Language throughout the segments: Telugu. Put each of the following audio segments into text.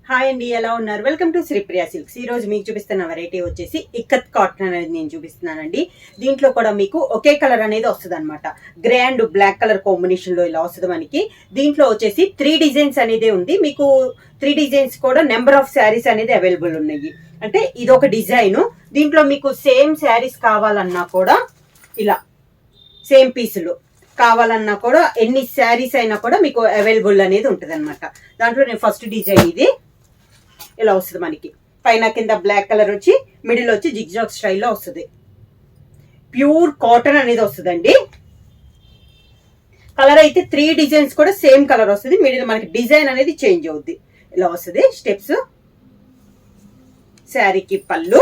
హాయ్ అండి, ఎలా ఉన్నారు? Welcome to Sripriya silks. ఈ రోజు మీకు చూపిస్తున్న వెరైటీ వచ్చేసి ఇక్కత్ కాటన్ అనేది నేను చూపిస్తున్నానండి. దీంట్లో కూడా మీకు ఒకే కలర్ అనేది వస్తుంది అనమాట. Grey and black colour combination లో ఇలా వస్తుంది మనకి. దీంట్లో వచ్చేసి 3 డిజైన్స్ అనేది ఉంది. మీకు 3 డిజైన్స్ కూడా నెంబర్ ఆఫ్ శారీస్ అనేది అవైలబుల్ ఉన్నాయి. అంటే ఇది ఒక డిజైన్. దీంట్లో మీకు సేమ్ శారీస్ కావాలన్నా కూడా ఇలా సేమ్ పీసులు కావాలన్నా కూడా ఎన్ని శారీస్ అయినా కూడా మీకు అవైలబుల్ అనేది ఉంటుంది అనమాట. దాంట్లో నేను ఫస్ట్ డిజైన్ ఇది ఇలా వస్తుంది మనకి. పైన కింద బ్లాక్ కలర్ వచ్చి మిడిల్ వచ్చి జిగ్జాగ్ స్టైల్లో వస్తుంది. ప్యూర్ కాటన్ అనేది వస్తుందండి. కలర్ అయితే 3 డిజైన్స్ కూడా సేమ్ కలర్ వస్తుంది. మిడిల్ మనకి డిజైన్ అనేది చేంజ్ అవుద్ది. ఇలా వస్తుంది స్టెప్స్. శారీకి పళ్ళు,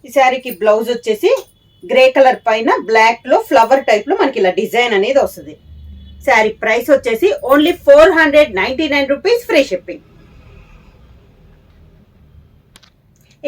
ఈ శారీకి బ్లౌజ్ వచ్చేసి గ్రే కలర్ పైన బ్లాక్ లో ఫ్లవర్ టైప్ లో మనకి ఇలా డిజైన్ అనేది వస్తుంది. శారీ ప్రైస్ వచ్చేసి only 499 rupees, free shipping.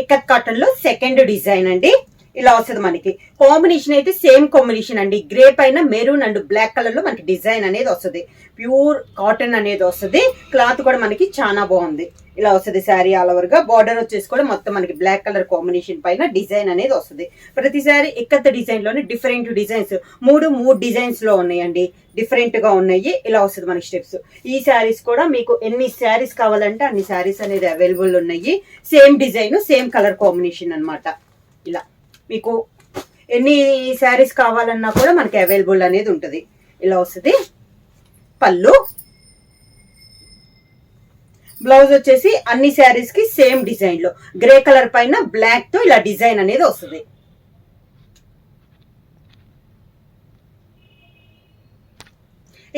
Ikat cotton లో సెకండ్ డిజైన్ అండి. ఇలా వస్తుంది మనకి. కాంబినేషన్ అయితే సేమ్ కాంబినేషన్ అండి. గ్రే పైన మెరూన్ అండ్ బ్లాక్ కలర్ లో మనకి డిజైన్ అనేది వస్తుంది. ప్యూర్ కాటన్ అనేది వస్తుంది. క్లాత్ కూడా మనకి చాలా బాగుంది. ఇలా వస్తుంది శారీ ఆల్ ఓవర్ గా. బార్డర్ వచ్చేసి కూడా మొత్తం మనకి బ్లాక్ కలర్ కాంబినేషన్ పైన డిజైన్ అనేది వస్తుంది. ప్రతిసారి ఇక్కత్ డిజైన్ లోనే డిఫరెంట్ డిజైన్స్ మూడు డిజైన్స్ లో ఉన్నాయండి. డిఫరెంట్ గా ఉన్నాయి. ఇలా వస్తుంది మనకి స్టెప్స్. ఈ శారీస్ కూడా మీకు ఎన్ని శారీస్ కావాలంటే అన్ని శారీస్ అనేది అవైలబుల్ ఉన్నాయి. Same design same colour combination అన్నమాట. ఇలా మీకు ఎన్ని శారీస్ కావాలన్నా కూడా మనకి అవైలబుల్ అనేది ఉంటుంది. ఇలా వస్తుంది పళ్ళు. బ్లౌజ్ వచ్చేసి అన్ని శారీస్ కి సేమ్ డిజైన్ లో గ్రే కలర్ పైన బ్లాక్ తో ఇలా డిజైన్ అనేది వస్తుంది.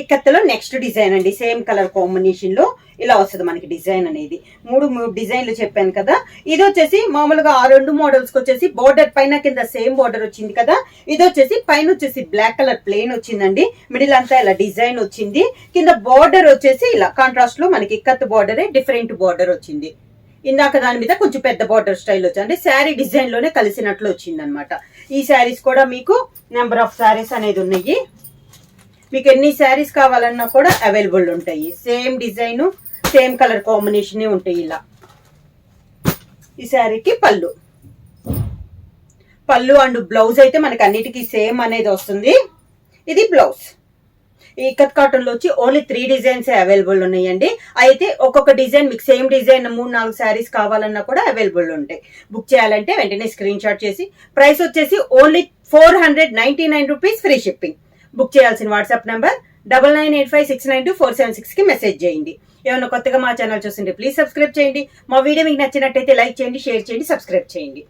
ఇక్కత్తులో నెక్స్ట్ డిజైన్ అండి. సేమ్ కలర్ కాంబినేషన్ లో ఇలా వస్తుంది మనకి డిజైన్ అనేది. మూడు డిజైన్లు చెప్పాను కదా. ఇది వచ్చేసి మామూలుగా ఆ 2 మోడల్స్ కి వచ్చేసి బోర్డర్ పైన కింద సేమ్ బోర్డర్ వచ్చింది కదా. ఇది వచ్చేసి పైన వచ్చేసి బ్లాక్ కలర్ ప్లెయిన్ వచ్చిందండి. మిడిల్ అంతా ఇలా డిజైన్ వచ్చింది. కింద బోర్డర్ వచ్చేసి ఇలా కాంట్రాస్ట్ లో మనకి ఇక్కత్ బోర్డరే డిఫరెంట్ బోర్డర్ వచ్చింది. ఇందాక దాని మీద కొంచెం పెద్ద బోర్డర్ స్టైల్ వచ్చింది. అంటే శారీ డిజైన్ లోనే కలిసినట్లు వచ్చింది అనమాట. ఈ శారీస్ కూడా మీకు నెంబర్ ఆఫ్ శారీస్ అనేది ఉన్నాయి. మీకు ఎన్ని శారీస్ కావాలన్నా కూడా అవైలబుల్ ఉంటాయి. Same design same colour combination ఉంటాయి. ఇలా ఈ శారీకి పళ్ళు అండ్ బ్లౌజ్ అయితే మనకి అన్నిటికీ సేమ్ అనేది వస్తుంది. ఇది బ్లౌజ్. ఈ ఇక్కత్ కాటన్ లో వచ్చి ఓన్లీ 3 డిజైన్స్ అవైలబుల్ ఉన్నాయండి. అయితే ఒక్కొక్క డిజైన్ మీకు సేమ్ డిజైన్ 3-4 శారీస్ కావాలన్నా కూడా అవైలబుల్ ఉంటాయి. బుక్ చేయాలంటే వెంటనే స్క్రీన్ షాట్ చేసి, ప్రైస్ వచ్చేసి only 499 rupees, free shipping. Book చేయాల్సిన వాట్సాప్ నంబర్ 9985692476 కి మెసేజ్ చేయండి. ఏమైనా కొత్తగా మా ఛానల్ చూస్తుంటే ప్లీజ్ సబ్స్క్రైబ్ చేయండి. మా వీడియో మీకు నచ్చినట్టయితే లైక్ చేయండి, షేర్ చేయండి, సబ్స్క్రైబ్ చేయండి.